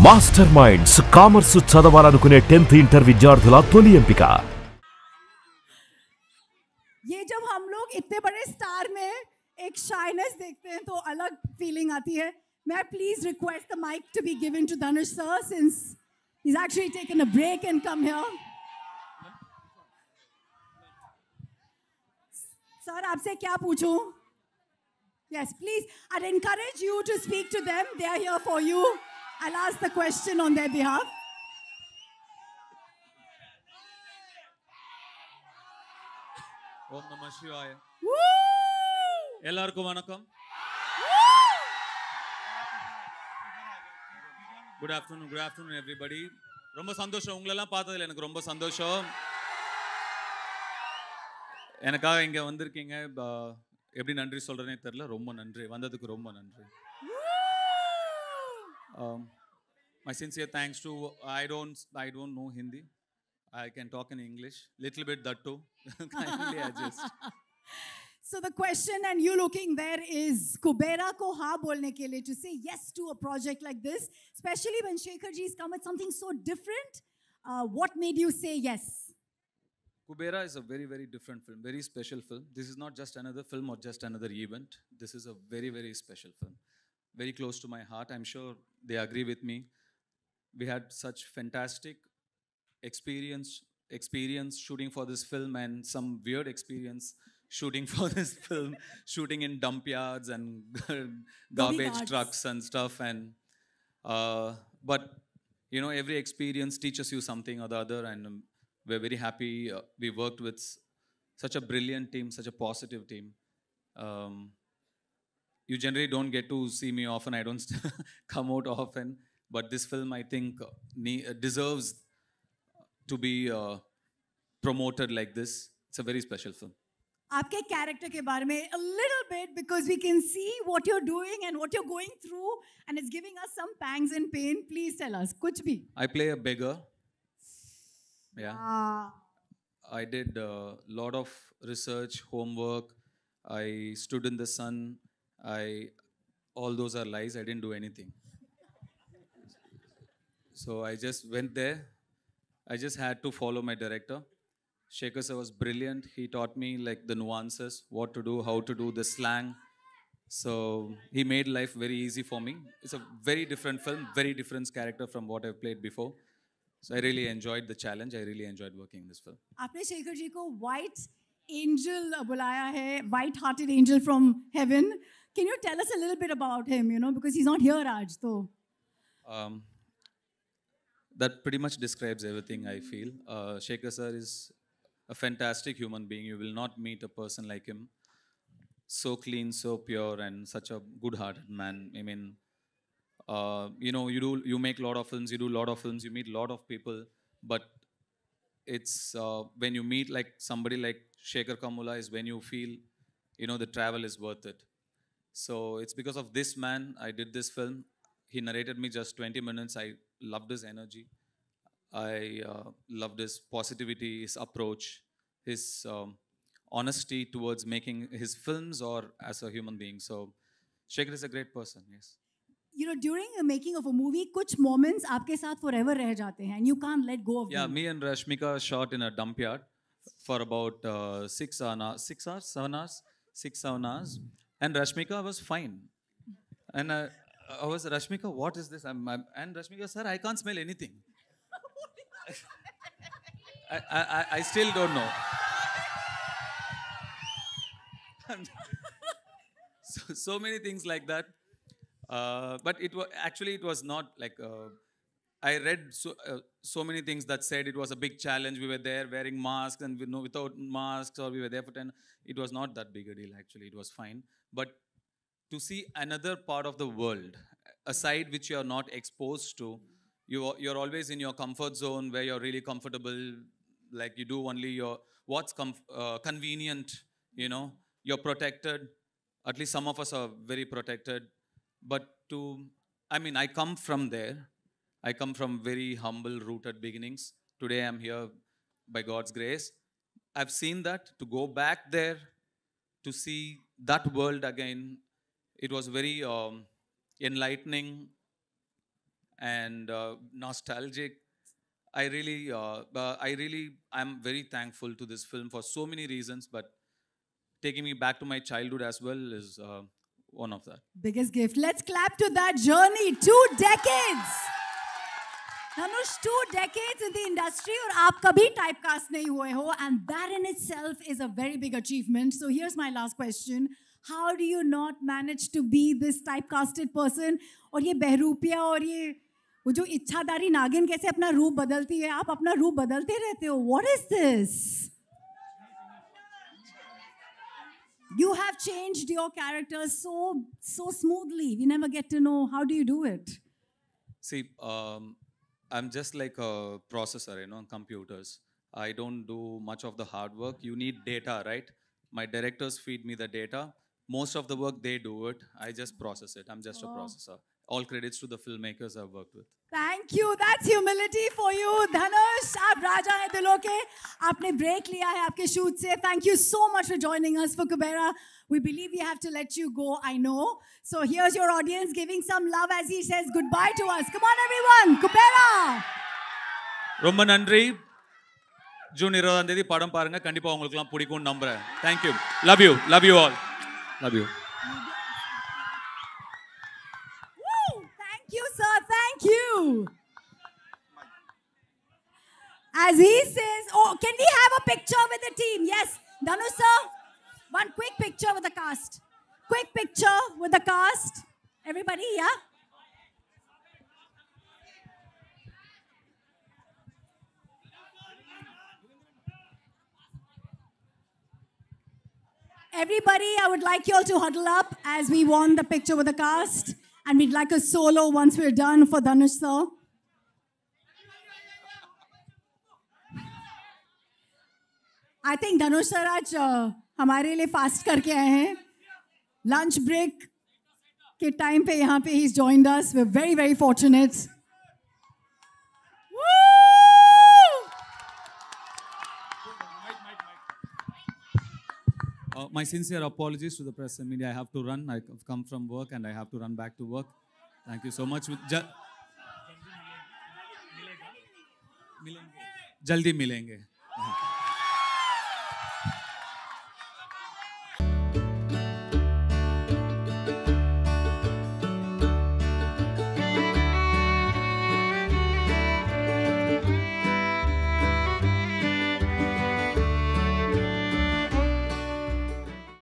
Master minds commerce చదవాలనుకునే 10th inter విద్యార్థుల తొలి ఎంపిక। ये जब हम लोग इतने बड़े स्टार में एक शाइनेस देखते हैं तो अलग फीलिंग आती है। May I please request the mic to be given to Dhanush sir since he's actually taken a break and come here. Sir, आपसे क्या पूछूं? Yes, please. I'd encourage you to speak to them. They are here for you. I'll ask the question on their behalf. Om Namah Shivaya. Woo! எல்லாருக்கும் வணக்கம். Good afternoon everybody. ரொம்ப சந்தோஷம் உங்களெல்லாம் பார்த்ததுல எனக்கு ரொம்ப சந்தோஷம். எனக்காக இங்க வந்திருக்கீங்க. எப்படி நன்றி சொல்றேனே தெரியல. ரொம்ப நன்றி. வந்ததுக்கு ரொம்ப நன்றி. My sincere thanks to I don't know Hindi. I can talk in English, little bit that too. Kindly adjust. So the question, and you looking there, is Kubera ko ha bolne ke liye, to say yes to a project like this, especially when Shekhar ji has come with something so different. What made you say yes? Kubera is a very, very different film, very special film. This is not just another film or just another event. This is a very, very special film. Very close to my heart. I'm sure they agree with me. We had such fantastic experience shooting for this film, and some weird experience shooting for this film, shooting in dump yards and garbage trucks and stuff. And but you know, every experience teaches you something or the other, and we're very happy we worked with such a brilliant team, such a positive team. You generally don't get to see me often. I don't come out often, but this film, I think, deserves to be promoted like this. It's a very special film. आपके character के बारे में a little bit, because we can see what you're doing and what you're going through, and it's giving us some pangs and pain. Please tell us, kuch bhi. I play a beggar. Yeah. Ah. I did a lot of research, homework. I stood in the sun. All those are lies. I didn't do anything. So I just went there. I just had to follow my director. Shekhar sir was brilliant. He taught me like the nuances, what to do, how to do, the slang. So he made life very easy for me. It's a very different film, very different character from what I've played before. So I really enjoyed the challenge. I really enjoyed working in this film. आपने शेखर जी को white angel बुलाया है, white-hearted angel from heaven. Can you tell us a little bit about him? You know, because he's not here, Raj. So. That pretty much describes everything I feel. Shekhar sir is a fantastic human being. You will not meet a person like him. So clean, so pure, and such a good-hearted man. I mean, you know, you make a lot of films, you do a lot of films, you meet a lot of people, but it's when you meet like somebody like Shekhar Kammula is when you feel, you know, the travel is worth it. So it's because of this man I did this film. He narrated me just 20 minutes. I loved his energy. I loved his positivity, his approach, his honesty towards making his films or as a human being. So Shekhar is a great person, yes. You know, during the making of a movie, कुछ moments आपके साथ forever रह जाते हैं, and you can't let go of them. Yeah, me and Rashmika shot in a dump yard for about 7 hours. And Rashmika was fine. And I was, Rashmika, what is this? And Rashmika, sir, I can't smell anything. I still don't know. so many things like that. But it was not like, I read so many things that said it was a big challenge. We were there wearing masks and without masks, or we were there for 10. It was not that big a deal, actually. It was fine. But to see another part of the world, a side which you are not exposed to, you're always in your comfort zone where you're really comfortable, like you do only what's convenient, you know, you're protected. At least some of us are very protected. But I come from there. I come from very humble, rooted beginnings. Today I'm here by God's grace. I've seen that. To go back there, to see that world again, it was very enlightening and nostalgic. I'm very thankful to this film for so many reasons, but taking me back to my childhood as well is one of that. Biggest gift. Let's clap to that journey. 2 decades. Dhanush, 2 decades in the industry और आप कभी typecast नहीं हुए हो, and that in itself is a very big achievement. So here's my last question. How do you not manage to be this typecasted person? और ये बहरूपिया और ये वो जो इच्छाधारी नागिन कैसे अपना रूप बदलती है? आप अपना रूप बदलते रहते हो. What is this? You have changed your character so smoothly. We never get to know how do you do it. See, I'm just like a processor, computers. I don't do much of the hard work. You need data, right? My directors feed me the data. Most of the work, they do it. I just process it. I'm just a processor. All credits to the filmmakers I've worked with. Thank you. That's humility for you. Dhanush, आप राजा हैं दिलों के. आपने break लिया है आपके shoot से. Thank you so much for joining us for Kubera. We believe we have to let you go, I know. So here's your audience giving some love as he says goodbye to us. Come on everyone, Kubera. ரொம்ப நன்றி. June 20ஆம் தேதி படம் பாருங்க. கண்டிப்பா உங்களுக்குலாம் பிடிக்கும்னு நம்புறேன். Thank you. Love you. Love you all. Love you. Woo! Thank you, sir. Thank you. As he says, oh, can we have a picture with the team? Yes. Dhanush, sir. One quick picture with the cast. Quick picture with the cast. Everybody, yeah? Everybody, I would like you all to huddle up as we want the picture with the cast. And we'd like a solo once we're done for Dhanush, sir. I think Dhanush sir आज हमारे लिए fast करके आए हैं. Lunch break के time पे यहाँ पे he's joined us. We're very, very fortunate. My sincere apologies to the press and media. I have to run. I've come from work and I have to run back to work. Thank you so much. Jaldi milenge.